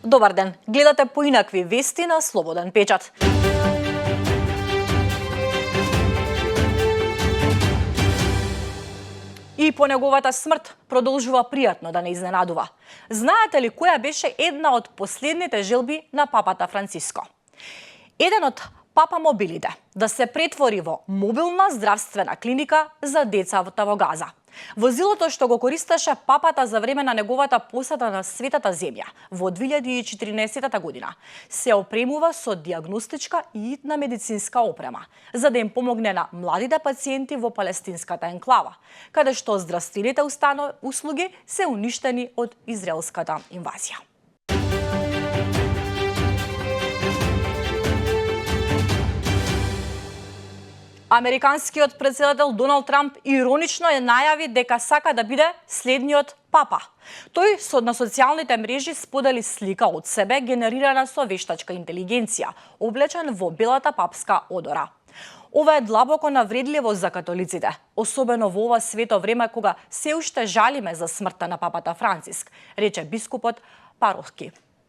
Добар ден, гледате поинакви вести на Слободен печат. И по неговата смрт продолжува пријатно да не изненадува. Знаете ли која беше една од последните желби на папата Франциско? Еден од папамобилите да се претвори во мобилна здравствена клиника за децата во Газа. Возилото што го користеше папата за време на неговата посета на Светата земја во 2014 година се опремува со дијагностичка и на медицинска опрема, за да им помогне на младите пациенти во палестинската енклава, каде што здравствените услуги се уништени од израелската инвазија. Американскиот претседател Доналд Трамп иронично најави дека сака да биде следниот папа. Тој на социјалните мрежи сподели слика од себе генерирана со вештачка интелигенција, облечен во белата папска одора. Ова е длабоко навредливо за католиците, особено во ова свето време кога се уште жалиме за смртта на папата Франциск, рече бискупот Парохки.